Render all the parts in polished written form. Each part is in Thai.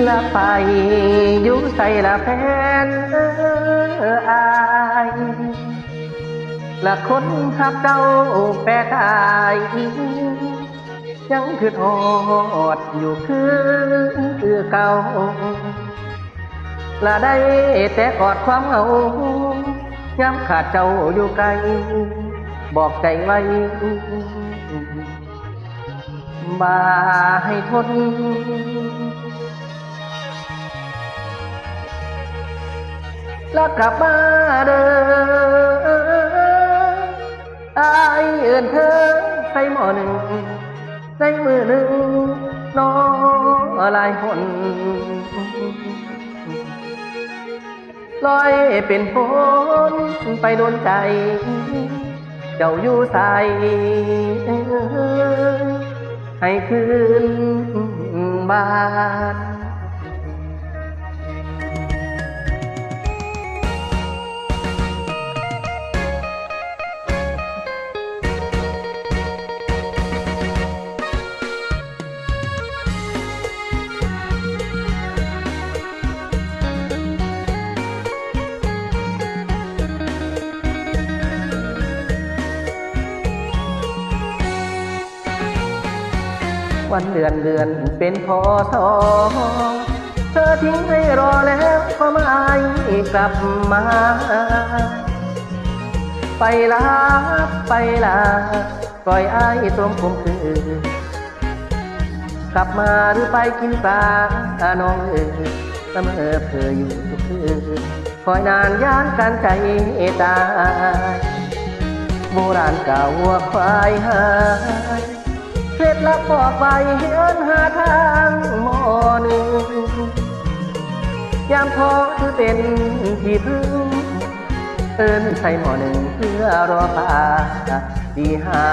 ละไปอยู่ใส่ละแฟนอายละคนทักเจ้าแปรกายยังคือทอดอยู่คือเก่าละได้แต่กอดความเหงาย้ำขาดเจ้าอยู่ไกลบอกใจไว้บ่าให้ทนแล้วกลับมาเด้ออายเอื่นเธอใส่หม้อหนึ่งในมือหนึ่งน้องหลายคนลอยเป็นฝนไปโดนใจเจ้าอยู่ใส่ให้คืนบ้านวันเดือนเป็นพอสอเธอทิ้งให้รอแล้วก็ไม่กลับมาไปลาปล่อยอ้ายตรมคมคือกลับมาหรือไปกินปลาน้องเสมอเพื่ออยู่ทุกคืนคอยนานย่านการใจตายโบราณกล่าววัวควายหายเคล็ดลับบอกไปเหินหาทางหมอหนึ่งยามท้อคือเป็นที่พึ่งเอิ้นใส่หมอหนึ่งเพื่อรอป่าดีหา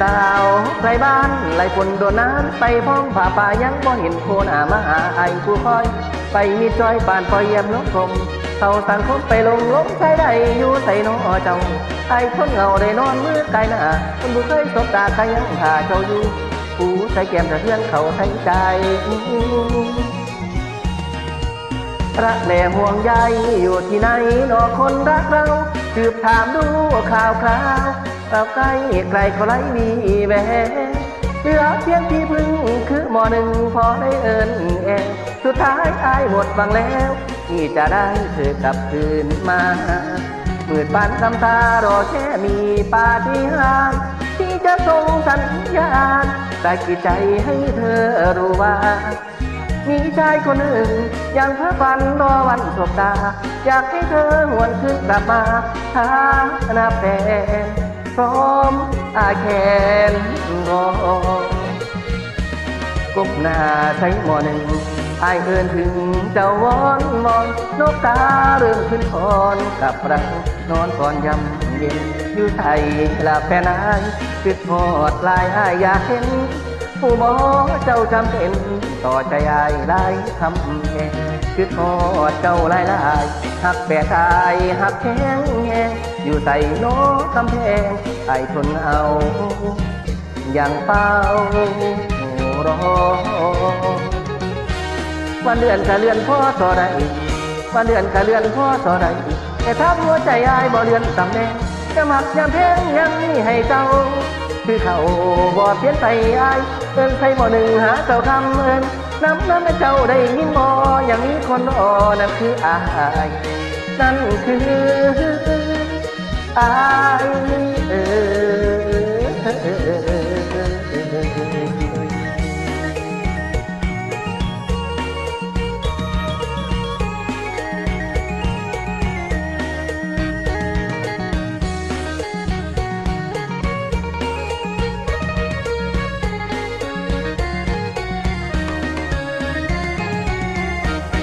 สาวไกลบ้านไหลฝนโดนน้ำไปพ้องผ่าป่ายังบ่เห็นโคหน้ามาหาไอ้ผู้คอยไปมีจอยป่านปล่อยเยี่ยมลงคมเขาสังคมไปลงใส่ได้อยู่ใส่น้อเจ้าไอ้คนเหงาได้นอนมือไกลหน้าคนบุเคยสบตาใครยังหาเจ้าอยู่ผู้ใส่แก้มสะเทือนเขาใส่ใจรักแน่ห่วงใยอยู่ที่ไหนนอคนรักเราสืบถามดูข่าวเราใกล้ไกลเขาไล่มีแววเหลือเพียงที่พึ่งคือหมอหนึ่งพอได้เอิญแอสุดท้ายอายหมดบังแล้วที่จะได้เธอกลับคืนมามืดบานคำตารอแค่มีปาฏิหาริย์ที่จะส่งสัญญาณได้กี่ใจให้เธอรู้ว่ามีชายคนหนึ่งยังเพ้อฝันรอวันสบตาอยากให้เธอหวนคืนกลับมาหาหน้าแฟนพร้อมอาแขนรอกบหน้าใช้หมอหนึ่งอายเอินถึงเจ้าวอนมอนนกตาเริ่มขึ้นคอนกับรักนอนก่อนยำเย็นอยู่ไทยลาแฟนอายคิดหอดลายอายอยากเห็นผู้หมอเจ้าจำเป็นต่อใจอายลายคำแหงคิดหอดเจ้าลายหักแปรตายหักแข็งแงอยู่ใส่โนกำแพงไอ้ทนเอาอย่างเป้ารอวันเดือนกะเลือนพ่อต่อใดวันเดือนกะเลือนพ่อต่อใดแต่ถ้าหัวใจอายบ่เลือนตำแหน่งจะมักยามเพลงยังมีให้เจ้าคือเขาบ่เปลี่ยนไปอายเอิ้นใส่หม้อหนึ่งหาเจ้าคำเอิ้นน้ำเจ้าได้ยินบ่อย่างนี้คนรอนั่นคืออายนั่นคืออาย